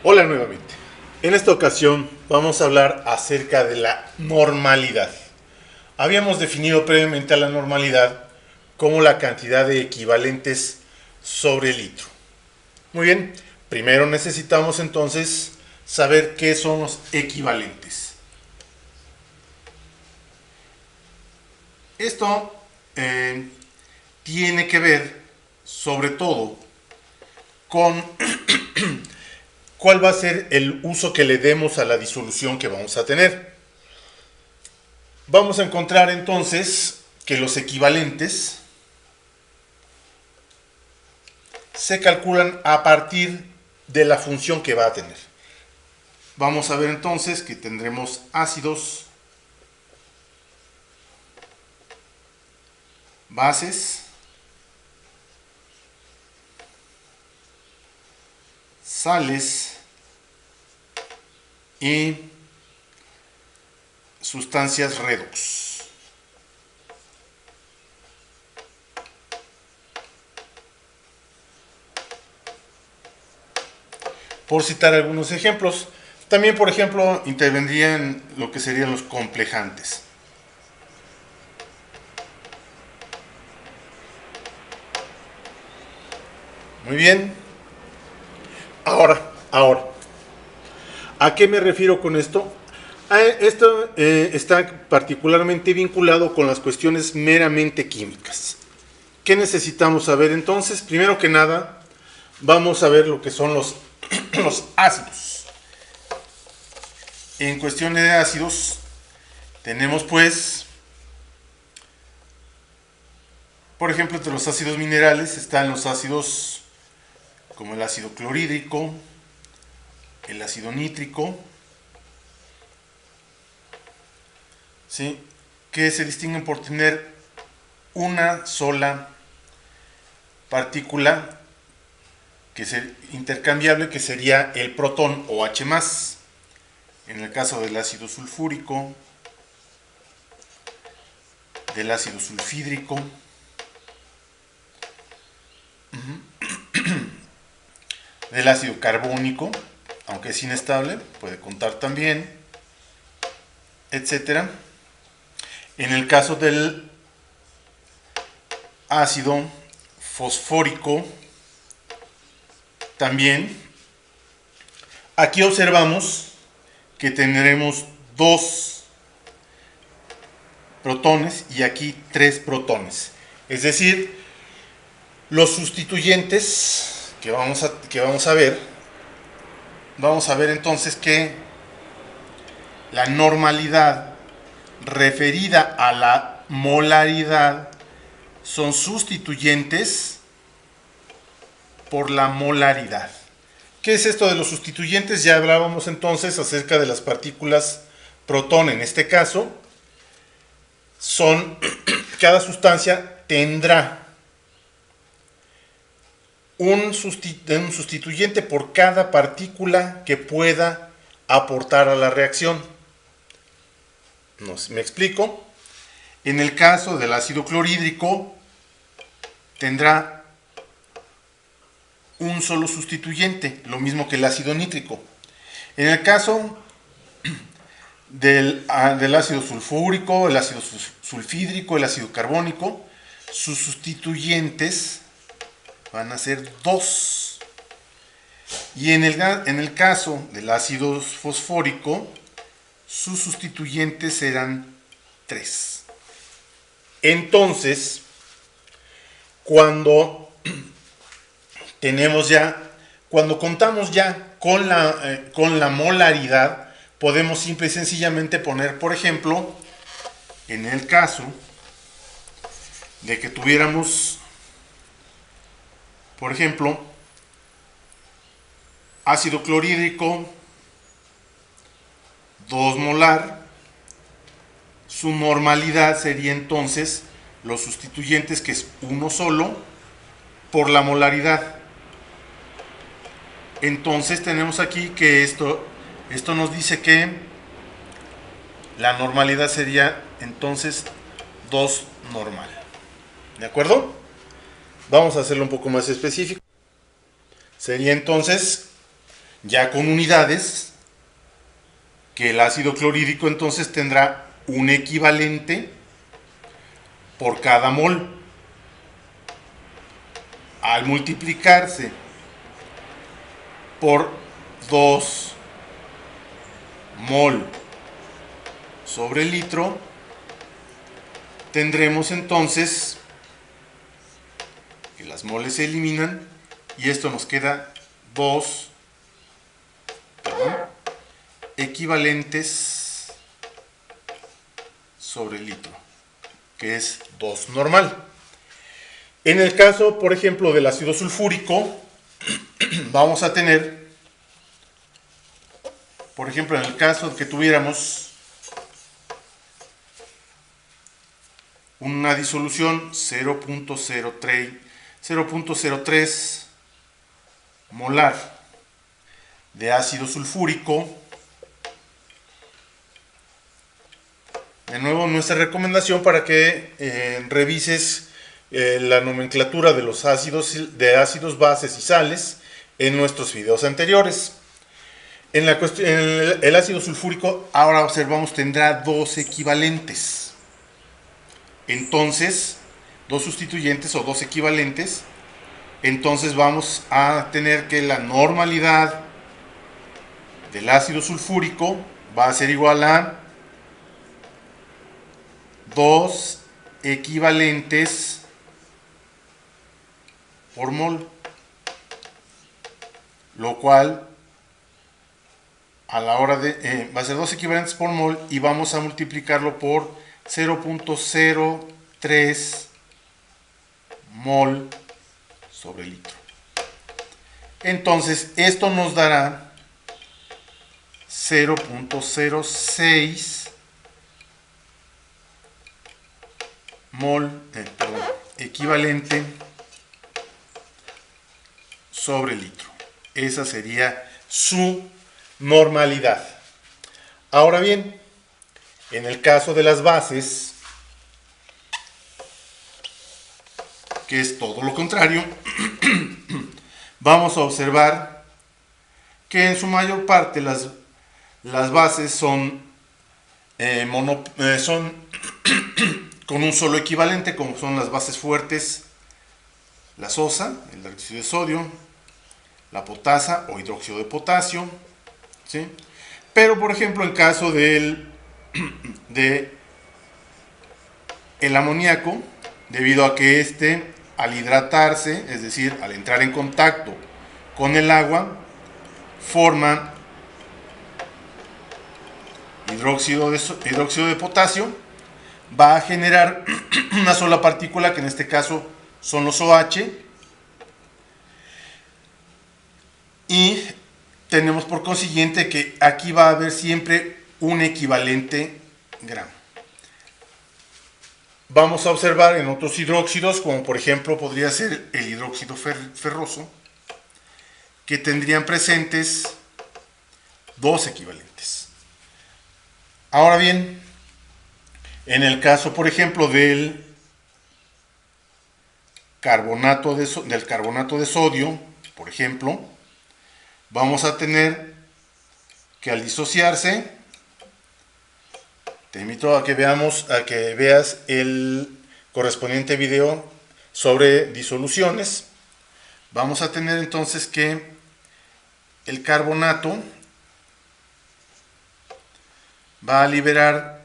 Hola nuevamente. En esta ocasión vamos a hablar acerca de la normalidad. Habíamos definido previamente a la normalidad como la cantidad de equivalentes sobre litro. Muy bien, primero necesitamos entonces saber qué son los equivalentes. Esto tiene que ver sobre todo con cuál va a ser el uso que le demos a la disolución que vamos a tener. Vamos a encontrar entonces que los equivalentes se calculan a partir de la función que va a tener. Vamos a ver entonces que tendremos ácidos, bases, sales y sustancias redox. Por citar algunos ejemplos, también por ejemplo intervendrían lo que serían los complejantes. Muy bien. Ahora, ¿a qué me refiero con esto? Esto está particularmente vinculado con las cuestiones meramente químicas. ¿Qué necesitamos saber entonces? Primero que nada, vamos a ver lo que son los ácidos. En cuestiones de ácidos, tenemos pues, por ejemplo, entre los ácidos minerales están los ácidos como el ácido clorhídrico, el ácido nítrico, ¿sí?, que se distinguen por tener una sola partícula que es intercambiable, que sería el protón o H+. En el caso del ácido sulfúrico, del ácido sulfídrico, del ácido carbónico, aunque es inestable, puede contar también, etcétera. En el caso del ácido fosfórico, también. Aquí observamos que tendremos 2 protones y aquí 3 protones. Es decir, los sustituyentes que vamos a ver, entonces que la normalidad referida a la molaridad son sustituyentes por la molaridad. ¿Qué es esto de los sustituyentes? Ya hablábamos entonces acerca de las partículas protón. En este caso, cada sustancia tendrá un sustituyente por cada partícula que pueda aportar a la reacción. ¿Me explico? En el caso del ácido clorhídrico, tendrá un solo sustituyente, lo mismo que el ácido nítrico. En el caso del ácido sulfúrico, el ácido sulfídrico, el ácido carbónico, sus sustituyentes van a ser 2. Y en el caso del ácido fosfórico, sus sustituyentes serán 3. Entonces, cuando contamos ya con la molaridad, podemos simple y sencillamente poner, por ejemplo, en el caso de que tuviéramos, por ejemplo, ácido clorhídrico 2 molar, su normalidad sería entonces los sustituyentes, que es uno solo, por la molaridad. Entonces tenemos aquí que esto nos dice que la normalidad sería entonces 2 normal. ¿De acuerdo? Vamos a hacerlo un poco más específico. Sería entonces ya con unidades, que el ácido clorhídrico entonces tendrá un equivalente por cada mol. Al multiplicarse por 2 mol sobre el litro, tendremos entonces que las moles se eliminan y esto nos queda 2 equivalentes sobre el litro, que es 2 normal. En el caso, por ejemplo, del ácido sulfúrico, vamos a tener, por ejemplo, en el caso que tuviéramos una disolución 0.03 molar de ácido sulfúrico. De nuevo, nuestra recomendación para que revises la nomenclatura de los ácidos bases y sales en nuestros videos anteriores. En el ácido sulfúrico, ahora observamos, tendrá 2 equivalentes. Entonces, 2 sustituyentes o 2 equivalentes. Entonces vamos a tener que la normalidad del ácido sulfúrico va a ser igual a 2 equivalentes por mol, lo cual a la hora de va a ser 2 equivalentes por mol y vamos a multiplicarlo por 0.03 mol sobre litro. Entonces esto nos dará 0.06 mol, equivalente sobre litro. Esa sería su normalidad. Ahora bien, en el caso de las bases, que es todo lo contrario, vamos a observar que en su mayor parte las bases son con un solo equivalente, como son las bases fuertes, la sosa, el dióxido de sodio, la potasa o hidróxido de potasio, ¿sí? Pero por ejemplo en caso de el amoníaco, debido a que este al hidratarse, es decir, al entrar en contacto con el agua, forma hidróxido de potasio, va a generar una sola partícula, que en este caso son los OH, y tenemos por consiguiente que aquí va a haber siempre un equivalente gramo. Vamos a observar en otros hidróxidos, como por ejemplo podría ser el hidróxido ferroso, que tendrían presentes 2 equivalentes. Ahora bien, en el caso por ejemplo del carbonato de sodio, por ejemplo, vamos a tener que al disociarse, te invito a que veas el correspondiente video sobre disoluciones. Vamos a tener entonces que el carbonato va a liberar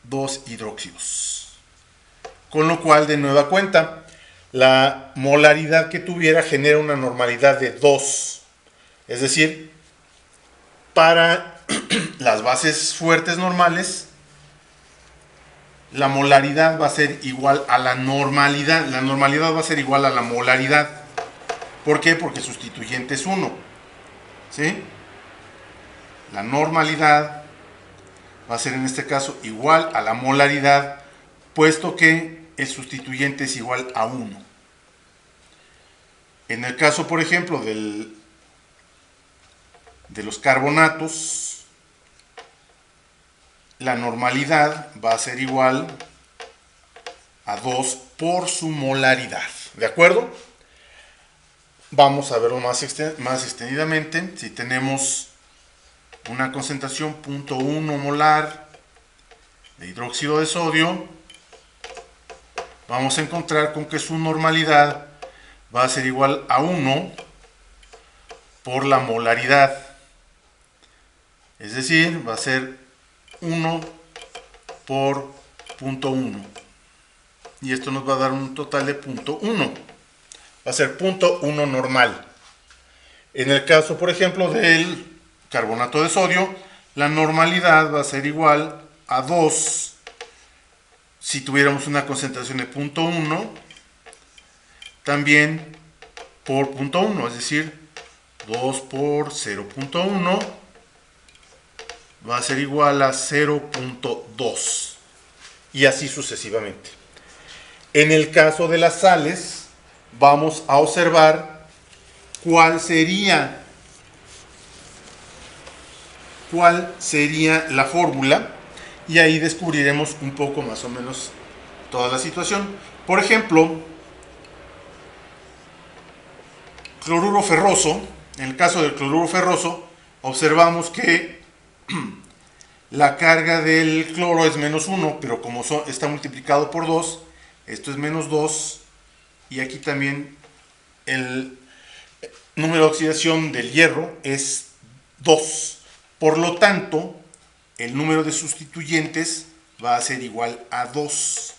2 hidróxidos, con lo cual de nueva cuenta la molaridad que tuviera genera una normalidad de 2, es decir, para las bases fuertes normales la molaridad va a ser igual a la normalidad va a ser igual a la molaridad. ¿Por qué? Porque el sustituyente es 1, ¿sí? La normalidad va a ser en este caso igual a la molaridad, puesto que el sustituyente es igual a 1. En el caso, por ejemplo, de los carbonatos, la normalidad va a ser igual a 2 por su molaridad. ¿De acuerdo? vamos a verlo más extendidamente. Si tenemos una concentración 0.1 molar de hidróxido de sodio, vamos a encontrar con que su normalidad va a ser igual a 1 por la molaridad. Es decir, va a ser 1 por 0.1. Y esto nos va a dar un total de 0.1. Va a ser 0.1 normal. En el caso, por ejemplo, del carbonato de sodio, la normalidad va a ser igual a 2 si tuviéramos una concentración de 0.1, también por 0.1, es decir, 2 por 0.1 va a ser igual a 0.2 y así sucesivamente. En el caso de las sales, vamos a observar cuál sería la fórmula y ahí descubriremos un poco más o menos toda la situación. Por ejemplo, cloruro ferroso. En el caso del cloruro ferroso, observamos que la carga del cloro es menos 1, pero como está multiplicado por 2, esto es menos 2, y aquí también el número de oxidación del hierro es 2. Por lo tanto, el número de sustituyentes va a ser igual a 2.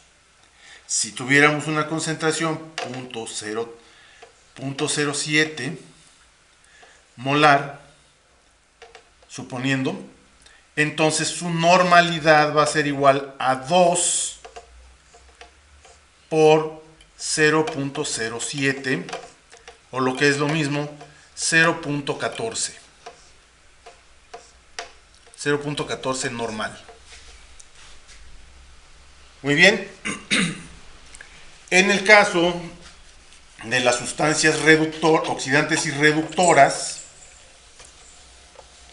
Si tuviéramos una concentración 0.07 molar, suponiendo, entonces su normalidad va a ser igual a 2 por 0.07, o lo que es lo mismo, 0.14. 0.14 normal. Muy bien. En el caso de las sustancias oxidantes y reductoras,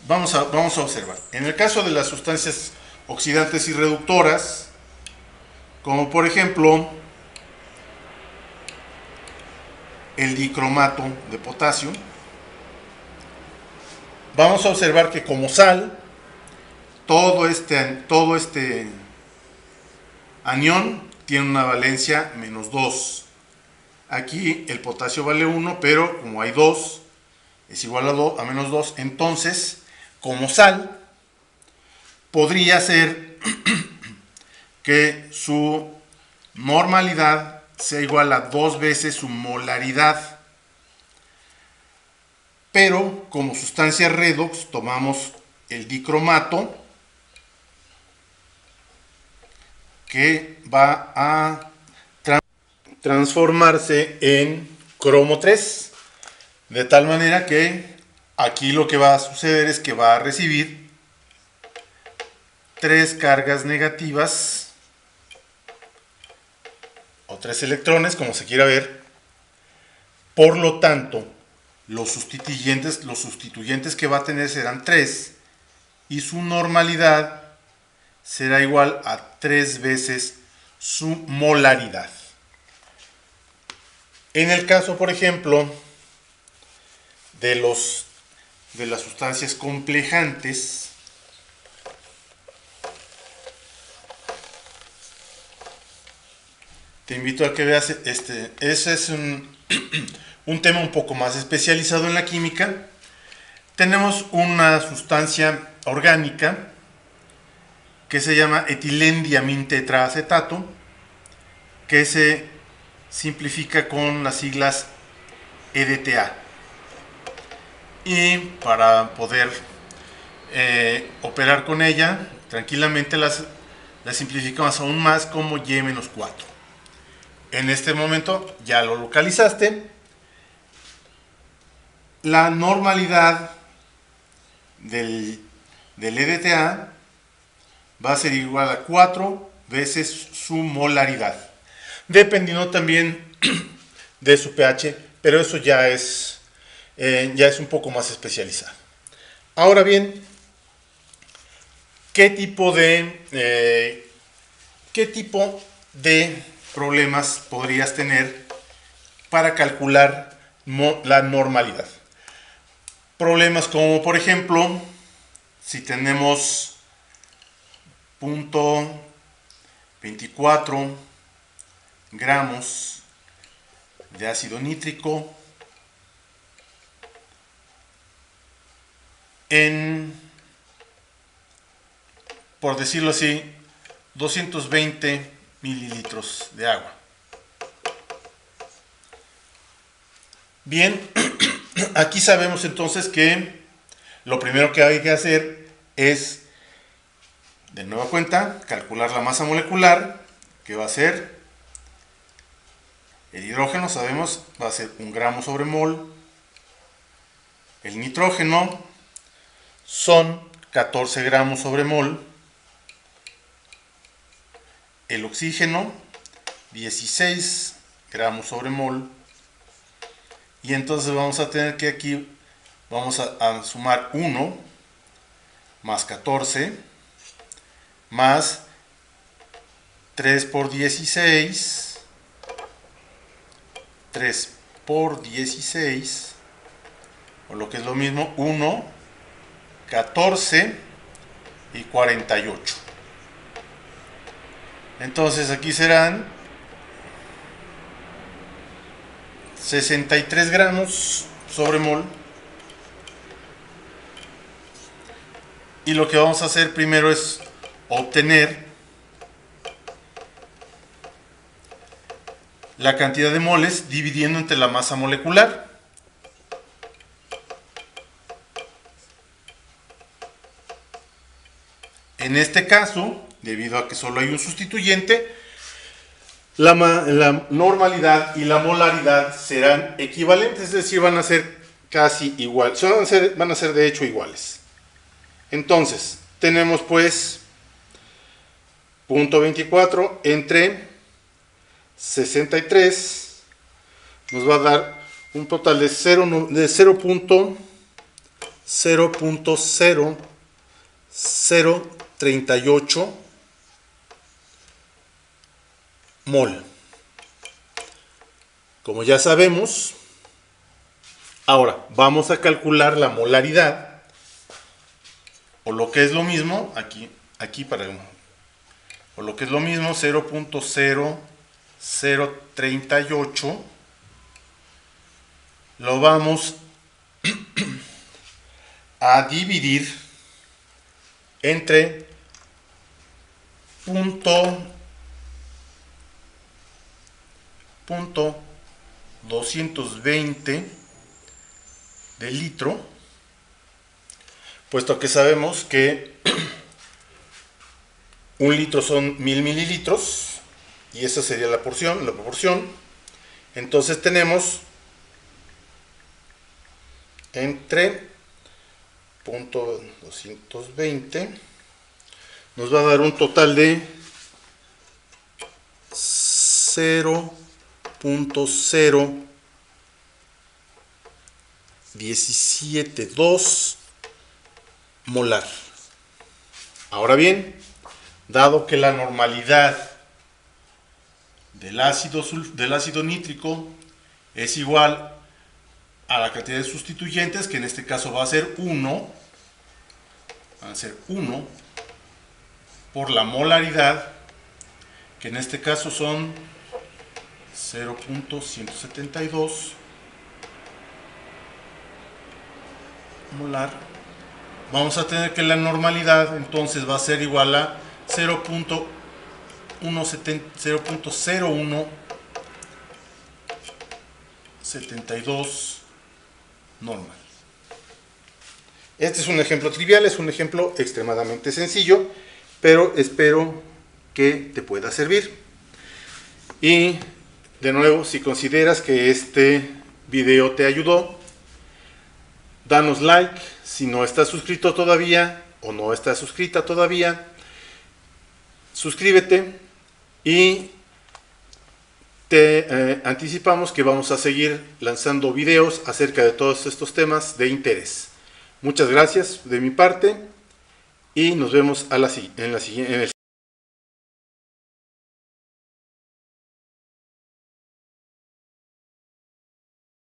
vamos a observar. En el caso de las sustancias oxidantes y reductoras, como por ejemplo el dicromato de potasio, vamos a observar que como sal, todo este anión tiene una valencia menos 2. Aquí el potasio vale 1, pero como hay 2, es igual a menos 2. Entonces, como sal, podría ser que su normalidad sea igual a 2 veces su molaridad. Pero como sustancia redox tomamos el dicromato, que va a transformarse en cromo 3, de tal manera que aquí lo que va a suceder es que va a recibir 3 cargas negativas o 3 electrones, como se quiera ver. Por lo tanto, los sustituyentes que va a tener serán 3 y su normalidad será igual a 3 veces su molaridad. En el caso, por ejemplo, de las sustancias complejantes, te invito a que veas ese es un tema un poco más especializado en la química. Tenemos una sustancia orgánica que se llama etilendiamíntetraacetato, que se simplifica con las siglas EDTA. Y para poder operar con ella tranquilamente la simplificamos aún más como Y-4. En este momento ya lo localizaste. La normalidad del EDTA va a ser igual a 4 veces su molaridad, dependiendo también de su pH, pero eso ya es un poco más especializado. Ahora bien, ¿qué tipo de problemas podrías tener para calcular la normalidad. Problemas como, por ejemplo, si tenemos 0.24 gramos de ácido nítrico en, por decirlo así, 220 mililitros de agua. Bien, aquí sabemos entonces que lo primero que hay que hacer es, de nueva cuenta, calcular la masa molecular, que va a ser el hidrógeno, sabemos, va a ser 1 gramo sobre mol. El nitrógeno son 14 gramos sobre mol. El oxígeno, 16 gramos sobre mol. Y entonces vamos a tener que aquí, vamos a sumar 1 más 14 más 3 por 16, 3 por 16, o lo que es lo mismo, 1, 14 y 48. Entonces aquí serán 63 gramos sobre mol. Y lo que vamos a hacer primero es obtener la cantidad de moles dividiendo entre la masa molecular. En este caso, debido a que solo hay un sustituyente, la normalidad y la molaridad serán equivalentes, es decir, van a ser casi iguales, van a ser de hecho iguales. Entonces, tenemos pues 0.24 entre 63, nos va a dar un total de 0.0038 mol. Como ya sabemos, ahora vamos a calcular la molaridad, o lo que es lo mismo, aquí para, o lo que es lo mismo, 0.0038 lo vamos a dividir entre 0.220 de litro, puesto que sabemos que 1 litro son 1000 mililitros y esa sería la proporción. Entonces tenemos entre 0.220 nos va a dar un total de 0.0172 molar. Ahora bien, dado que la normalidad del ácido nítrico es igual a la cantidad de sustituyentes, que en este caso va a ser 1, por la molaridad, que en este caso son 0.172 molar, vamos a tener que la normalidad entonces va a ser igual a 0.0172 normal. Este es un ejemplo trivial, es un ejemplo extremadamente sencillo, pero espero que te pueda servir. Y de nuevo, si consideras que este video te ayudó, danos like. Si no estás suscrito todavía o no estás suscrita todavía, suscríbete y te anticipamos que vamos a seguir lanzando videos acerca de todos estos temas de interés. Muchas gracias de mi parte y nos vemos en el siguiente.